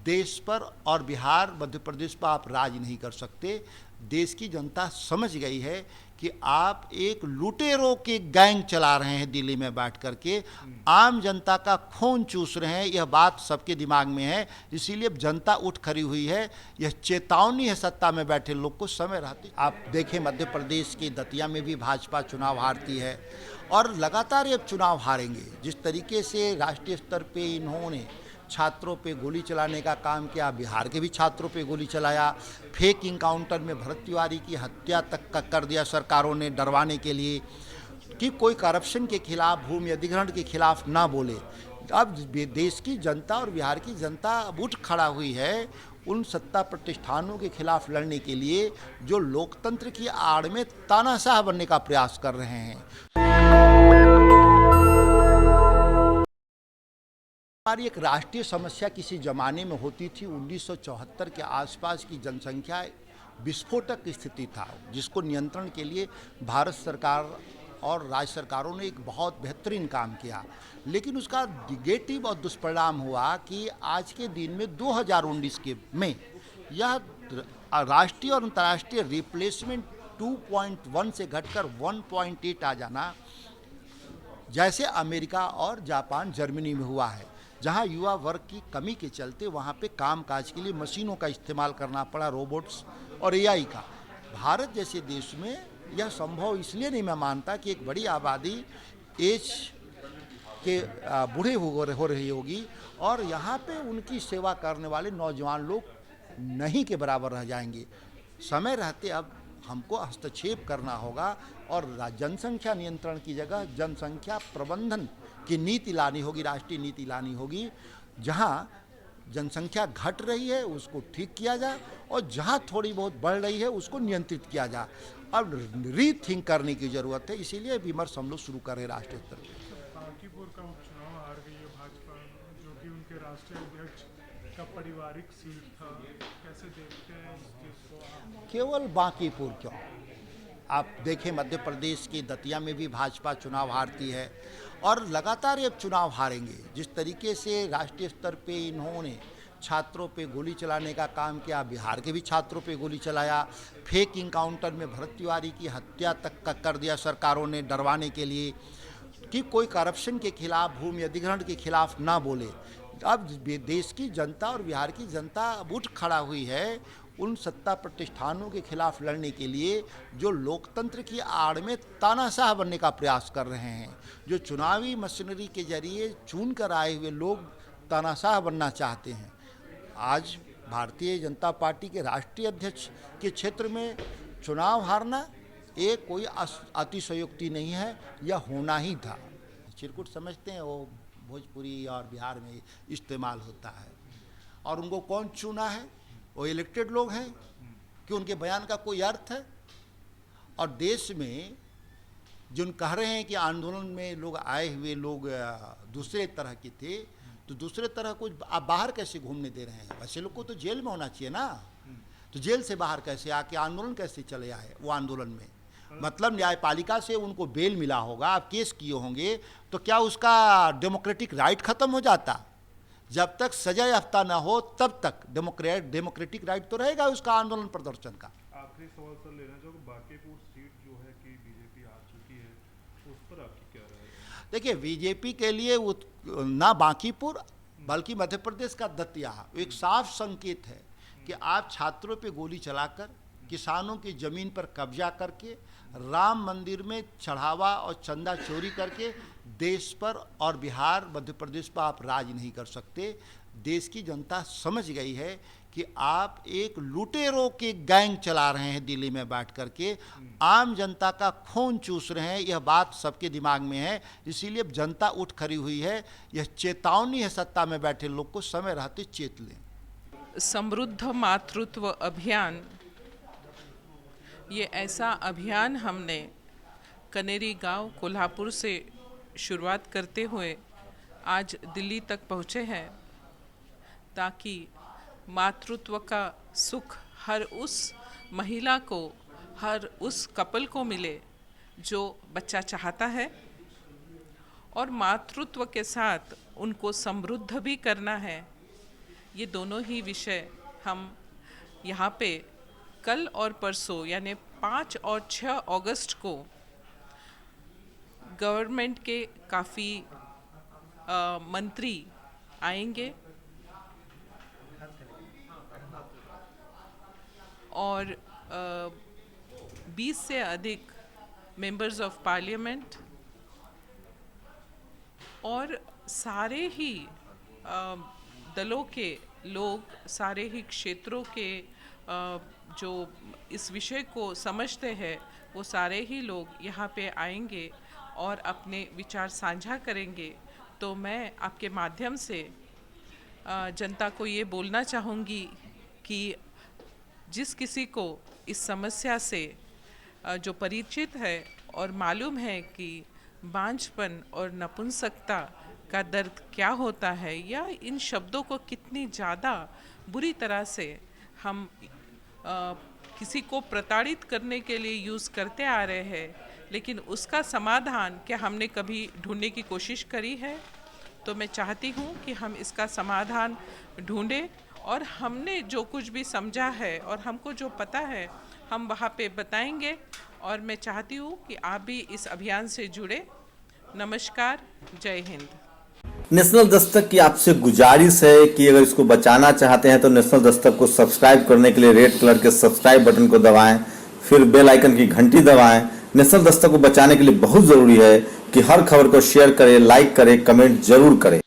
देश पर और बिहार मध्य प्रदेश पर आप राज नहीं कर सकते। देश की जनता समझ गई है कि आप एक लुटेरों के गैंग चला रहे हैं दिल्ली में बैठ करके, आम जनता का खून चूस रहे हैं, यह बात सबके दिमाग में है। इसीलिए जनता उठ खड़ी हुई है। यह चेतावनी है सत्ता में बैठे लोग को, समय रहते। आप देखें मध्य प्रदेश की दतिया में भी भाजपा चुनाव हारती है और लगातार ये चुनाव हारेंगे। जिस तरीके से राष्ट्रीय स्तर पे इन्होंने छात्रों पे गोली चलाने का काम किया, बिहार के भी छात्रों पे गोली चलाया, फेक इनकाउंटर में भरत तिवारी की हत्या तक का कर दिया सरकारों ने डरवाने के लिए कि कोई करप्शन के खिलाफ, भूमि अधिग्रहण के खिलाफ ना बोले। अब देश की जनता और बिहार की जनता अब उठ खड़ा हुई है उन सत्ता प्रतिष्ठानों के खिलाफ लड़ने के लिए जो लोकतंत्र की आड़ में तानाशाह बनने का प्रयास कर रहे हैं। हमारी एक राष्ट्रीय समस्या किसी ज़माने में होती थी, 1974 के आसपास की जनसंख्या विस्फोटक स्थिति था, जिसको नियंत्रण के लिए भारत सरकार और राज्य सरकारों ने एक बहुत बेहतरीन काम किया। लेकिन उसका निगेटिव और दुष्परिणाम हुआ कि आज के दिन में 2019 के में यह राष्ट्रीय और अंतर्राष्ट्रीय रिप्लेसमेंट 2.1 से घटकर 1.8 आ जाना, जैसे अमेरिका और जापान, जर्मनी में हुआ है, जहां युवा वर्ग की कमी के चलते वहां पे कामकाज के लिए मशीनों का इस्तेमाल करना पड़ा, रोबोट्स और एआई का। भारत जैसे देश में यह संभव इसलिए नहीं मैं मानता कि एक बड़ी आबादी एज के बूढ़े हो रही होगी और यहाँ पे उनकी सेवा करने वाले नौजवान लोग नहीं के बराबर रह जाएंगे। समय रहते अब हमको हस्तक्षेप करना होगा और जनसंख्या नियंत्रण की जगह जनसंख्या प्रबंधन की नीति लानी होगी, राष्ट्रीय नीति लानी होगी, जहां जनसंख्या घट रही है उसको ठीक किया जाए और जहां थोड़ी बहुत बढ़ रही है उसको नियंत्रित किया जाए। अब रीथिंक करने की ज़रूरत है, इसीलिए विमर्श हम लोग शुरू कर रहे हैं राष्ट्रीय स्तर पर। बांकीपुर का उपचुनाव हार गई है भाजपा, जो कि उनके राष्ट्रीय अध्यक्ष का पारिवारिक सीट था, कैसे देखते हैं इस चीज़ को? केवल बांकीपुर क्यों, आप देखें मध्य प्रदेश की दतिया में भी भाजपा चुनाव हारती है और लगातार ये चुनाव हारेंगे। जिस तरीके से राष्ट्रीय स्तर पे इन्होंने छात्रों पे गोली चलाने का काम किया, बिहार के भी छात्रों पे गोली चलाया, फेक इनकाउंटर में भरत तिवारी की हत्या तक का कर दिया सरकारों ने डरवाने के लिए कि कोई करप्शन के खिलाफ, भूमि अधिग्रहण के खिलाफ ना बोले। अब देश की जनता और बिहार की जनता अब उठ खड़ा हुई है उन सत्ता प्रतिष्ठानों के खिलाफ लड़ने के लिए जो लोकतंत्र की आड़ में तानाशाह बनने का प्रयास कर रहे हैं। जो चुनावी मशीनरी के जरिए चुन कर आए हुए लोग तानाशाह बनना चाहते हैं। आज भारतीय जनता पार्टी के राष्ट्रीय अध्यक्ष के क्षेत्र में चुनाव हारना ये कोई अतिशयोक्ति नहीं है, यह होना ही था। चिरकुट समझते हैं वो भोजपुरी और बिहार में इस्तेमाल होता है। और उनको कौन चुना है? वो इलेक्टेड लोग हैं कि उनके बयान का कोई अर्थ है? और देश में जिन कह रहे हैं कि आंदोलन में लोग आए हुए लोग दूसरे तरह के थे, तो दूसरे तरह को आप बाहर कैसे घूमने दे रहे हैं? वैसे लोग को तो जेल में होना चाहिए ना, तो जेल से बाहर कैसे आके आंदोलन कैसे चले आए? वो आंदोलन में मतलब न्यायपालिका से उनको बेल मिला होगा, आप केस किए होंगे, तो क्या उसका डेमोक्रेटिक राइट खत्म हो जाता? जब तक सजा याफ्ता ना हो तब तक डेमोक्रेटिक राइट तो रहेगा उसका आंदोलन प्रदर्शन का। आखिरी सवाल सर लेना चाहूँगा, बांकीपुर सीट जो है कि बीजेपी हार चुकी है, उस पर आपकी क्या राय है? देखिए, बीजेपी के लिए ना बांकीपुर बल्कि मध्य प्रदेश का दतिया एक साफ संकेत है कि आप छात्रों पे गोली चलाकर, किसानों की ज़मीन पर कब्जा करके, राम मंदिर में चढ़ावा और चंदा चोरी करके देश पर और बिहार मध्य प्रदेश पर आप राज नहीं कर सकते। देश की जनता समझ गई है कि आप एक लुटेरों के गैंग चला रहे हैं दिल्ली में बैठ करके, आम जनता का खून चूस रहे हैं, यह बात सबके दिमाग में है। इसीलिए जनता उठ खड़ी हुई है। यह चेतावनी है सत्ता में बैठे लोग को, समय रहते चेत लें। समृद्ध मातृत्व अभियान, ये ऐसा अभियान हमने कनेरी गांव कोल्हापुर से शुरुआत करते हुए आज दिल्ली तक पहुँचे हैं, ताकि मातृत्व का सुख हर उस महिला को, हर उस कपल को मिले जो बच्चा चाहता है, और मातृत्व के साथ उनको समृद्ध भी करना है, ये दोनों ही विषय हम यहाँ पे कल और परसों यानी 5 और 6 अगस्त को गवर्नमेंट के काफ़ी मंत्री आएंगे और 20 से अधिक मेंबर्स ऑफ पार्लियामेंट और सारे ही दलों के लोग, सारे ही क्षेत्रों के जो इस विषय को समझते हैं वो सारे ही लोग यहाँ पे आएंगे और अपने विचार साझा करेंगे। तो मैं आपके माध्यम से जनता को ये बोलना चाहूँगी कि जिस किसी को इस समस्या से जो परिचित है और मालूम है कि बांझपन और नपुंसकता का दर्द क्या होता है या इन शब्दों को कितनी ज़्यादा बुरी तरह से हम किसी को प्रताड़ित करने के लिए यूज़ करते आ रहे हैं, लेकिन उसका समाधान क्या हमने कभी ढूंढने की कोशिश करी है? तो मैं चाहती हूँ कि हम इसका समाधान ढूंढें और हमने जो कुछ भी समझा है और हमको जो पता है हम वहाँ पे बताएंगे। और मैं चाहती हूँ कि आप भी इस अभियान से जुड़े। नमस्कार, जय हिंद। नेशनल दस्तक की आपसे गुजारिश है कि अगर इसको बचाना चाहते हैं तो नेशनल दस्तक को सब्सक्राइब करने के लिए रेड कलर के सब्सक्राइब बटन को दबाएं, फिर बेल आइकन की घंटी दबाएं। नेशनल दस्तक को बचाने के लिए बहुत जरूरी है कि हर खबर को शेयर करें, लाइक करें, कमेंट जरूर करें।